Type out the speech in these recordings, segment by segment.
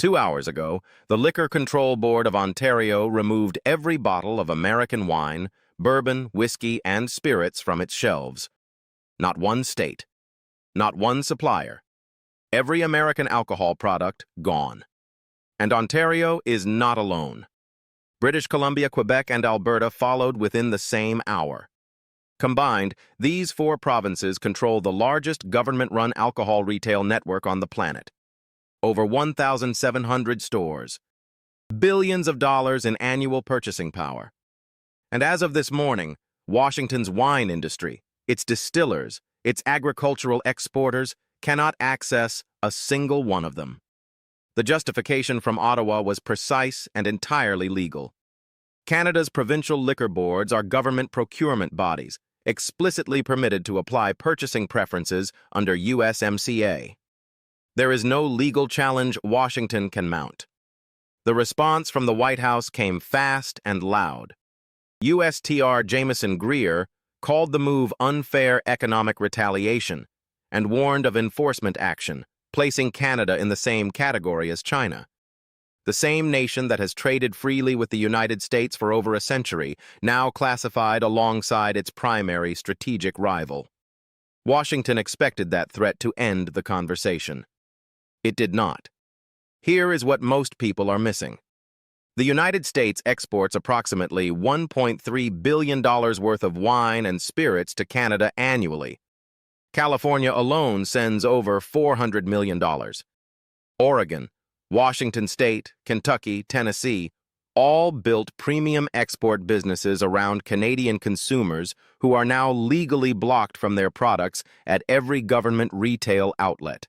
2 hours ago, the Liquor Control Board of Ontario removed every bottle of American wine, bourbon, whiskey, and spirits from its shelves. Not one state. Not one supplier. Every American alcohol product gone. And Ontario is not alone. British Columbia, Quebec, and Alberta followed within the same hour. Combined, these 4 provinces control the largest government-run alcohol retail network on the planet. Over 1,700 stores. Billions of dollars in annual purchasing power. And as of this morning, Washington's wine industry, its distillers, its agricultural exporters, cannot access a single one of them. The justification from Ottawa was precise and entirely legal. Canada's provincial liquor boards are government procurement bodies, explicitly permitted to apply purchasing preferences under USMCA. There is no legal challenge Washington can mount. The response from the White House came fast and loud. USTR Jamieson Greer called the move unfair economic retaliation and warned of enforcement action, placing Canada in the same category as China. The same nation that has traded freely with the United States for over a century, now classified alongside its primary strategic rival. Washington expected that threat to end the conversation. It did not. Here is what most people are missing. The United States exports approximately $1.3 billion worth of wine and spirits to Canada annually. California alone sends over $400 million. Oregon, Washington State, Kentucky, Tennessee, all built premium export businesses around Canadian consumers who are now legally blocked from their products at every government retail outlet.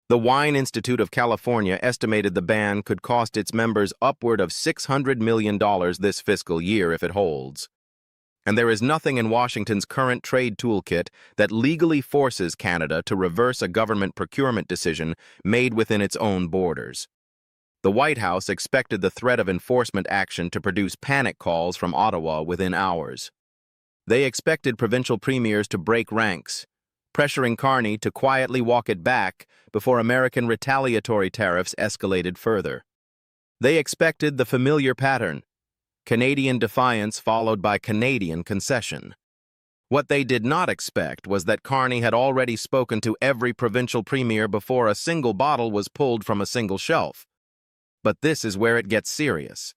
The Wine Institute of California estimated the ban could cost its members upward of $600 million this fiscal year if it holds. And there is nothing in Washington's current trade toolkit that legally forces Canada to reverse a government procurement decision made within its own borders. The White House expected the threat of enforcement action to produce panic calls from Ottawa within hours. They expected provincial premiers to break ranks, pressuring Carney to quietly walk it back before American retaliatory tariffs escalated further. They expected the familiar pattern: Canadian defiance followed by Canadian concession. What they did not expect was that Carney had already spoken to every provincial premier before a single bottle was pulled from a single shelf. But this is where it gets serious.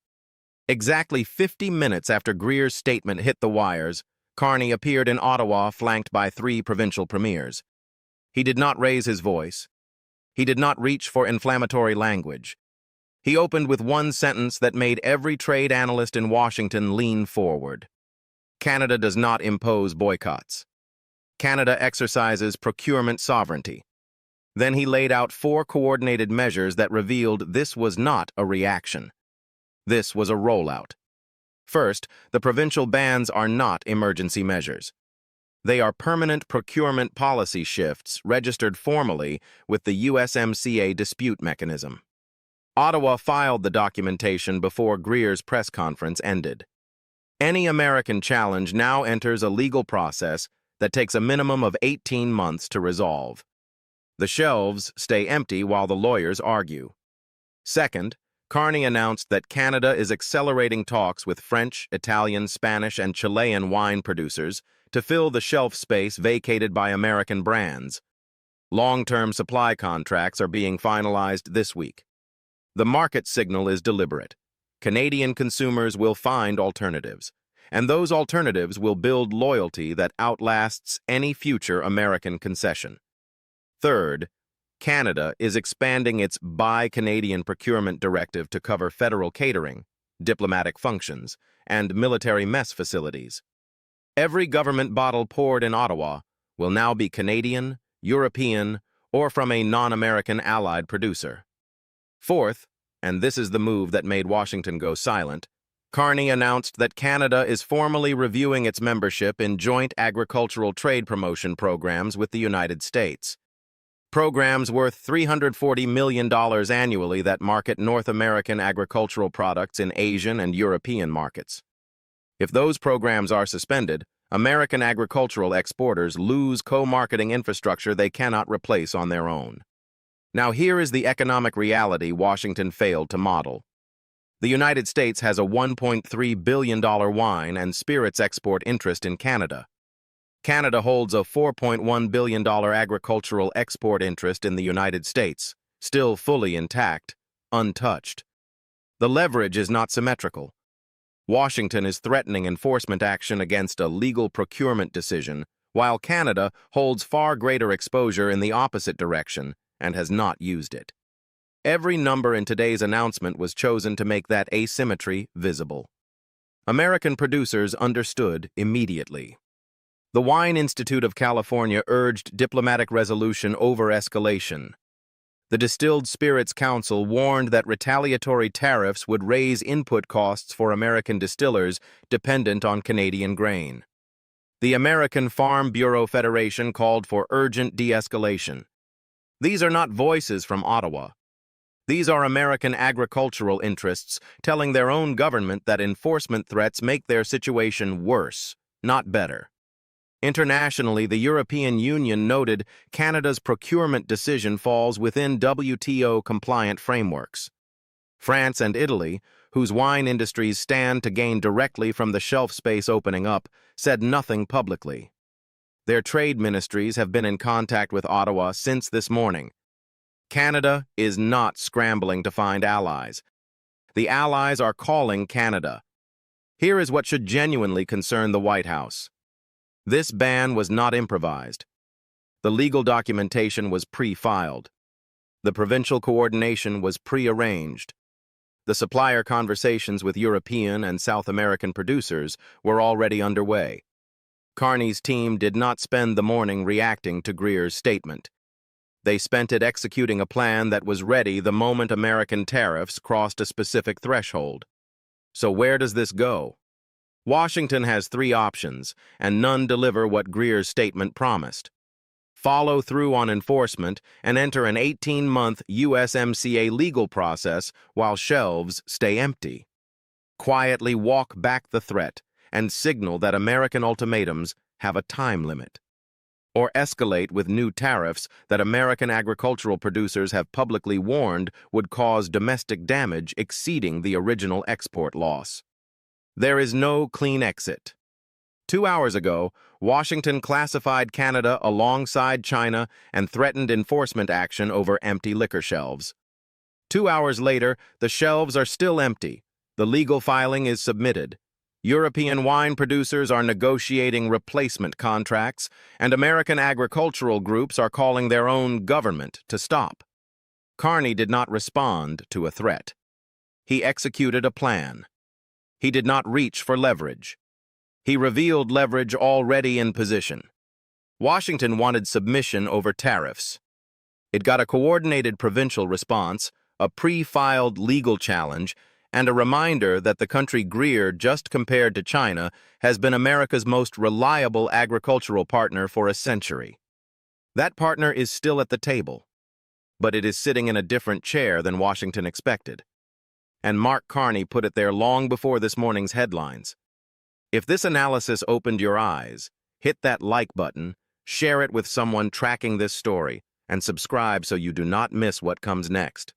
Exactly 50 minutes after Greer's statement hit the wires, Carney appeared in Ottawa flanked by 3 provincial premiers. He did not raise his voice. He did not reach for inflammatory language. He opened with one sentence that made every trade analyst in Washington lean forward. Canada does not impose boycotts. Canada exercises procurement sovereignty. Then he laid out 4 coordinated measures that revealed this was not a reaction. This was a rollout. First, the provincial bans are not emergency measures. They are permanent procurement policy shifts registered formally with the USMCA dispute mechanism. Ottawa filed the documentation before Greer's press conference ended. Any American challenge now enters a legal process that takes a minimum of 18 months to resolve. The shelves stay empty while the lawyers argue. Second, Carney announced that Canada is accelerating talks with French, Italian, Spanish, and Chilean wine producers to fill the shelf space vacated by American brands. Long-term supply contracts are being finalized this week. The market signal is deliberate. Canadian consumers will find alternatives, and those alternatives will build loyalty that outlasts any future American concession. Third, Canada is expanding its Buy Canadian procurement directive to cover federal catering, diplomatic functions, and military mess facilities. Every government bottle poured in Ottawa will now be Canadian, European, or from a non-American allied producer. Fourth, and this is the move that made Washington go silent, Carney announced that Canada is formally reviewing its membership in joint agricultural trade promotion programs with the United States. Programs worth $340 million annually that market North American agricultural products in Asian and European markets. If those programs are suspended, American agricultural exporters lose co-marketing infrastructure they cannot replace on their own. Now here is the economic reality Washington failed to model. The United States has a $1.3 billion wine and spirits export interest in Canada. Canada holds a $4.1 billion agricultural export interest in the United States, still fully intact, untouched. The leverage is not symmetrical. Washington is threatening enforcement action against a legal procurement decision, while Canada holds far greater exposure in the opposite direction and has not used it. Every number in today's announcement was chosen to make that asymmetry visible. American producers understood immediately. The Wine Institute of California urged diplomatic resolution over escalation. The Distilled Spirits Council warned that retaliatory tariffs would raise input costs for American distillers dependent on Canadian grain. The American Farm Bureau Federation called for urgent de-escalation. These are not voices from Ottawa. These are American agricultural interests telling their own government that enforcement threats make their situation worse, not better. Internationally, the European Union noted Canada's procurement decision falls within WTO-compliant frameworks. France and Italy, whose wine industries stand to gain directly from the shelf space opening up, said nothing publicly. Their trade ministries have been in contact with Ottawa since this morning. Canada is not scrambling to find allies. The allies are calling Canada. Here is what should genuinely concern the White House. This ban was not improvised. The legal documentation was pre-filed. The provincial coordination was pre-arranged. The supplier conversations with European and South American producers were already underway. Carney's team did not spend the morning reacting to Greer's statement. They spent it executing a plan that was ready the moment American tariffs crossed a specific threshold. So where does this go? Washington has three options, and none deliver what Greer's statement promised. Follow through on enforcement and enter an 18-month USMCA legal process while shelves stay empty. Quietly walk back the threat and signal that American ultimatums have a time limit. Or escalate with new tariffs that American agricultural producers have publicly warned would cause domestic damage exceeding the original export loss. There is no clean exit. 2 hours ago, Washington classified Canada alongside China and threatened enforcement action over empty liquor shelves. 2 hours later, the shelves are still empty. The legal filing is submitted. European wine producers are negotiating replacement contracts, and American agricultural groups are calling their own government to stop. Carney did not respond to a threat. He executed a plan. He did not reach for leverage. He revealed leverage already in position. Washington wanted submission over tariffs. It got a coordinated provincial response, a pre-filed legal challenge, and a reminder that the country Greer just compared to China has been America's most reliable agricultural partner for a century. That partner is still at the table, but it is sitting in a different chair than Washington expected. And Mark Carney put it there long before this morning's headlines. If this analysis opened your eyes, hit that like button, share it with someone tracking this story, and subscribe so you do not miss what comes next.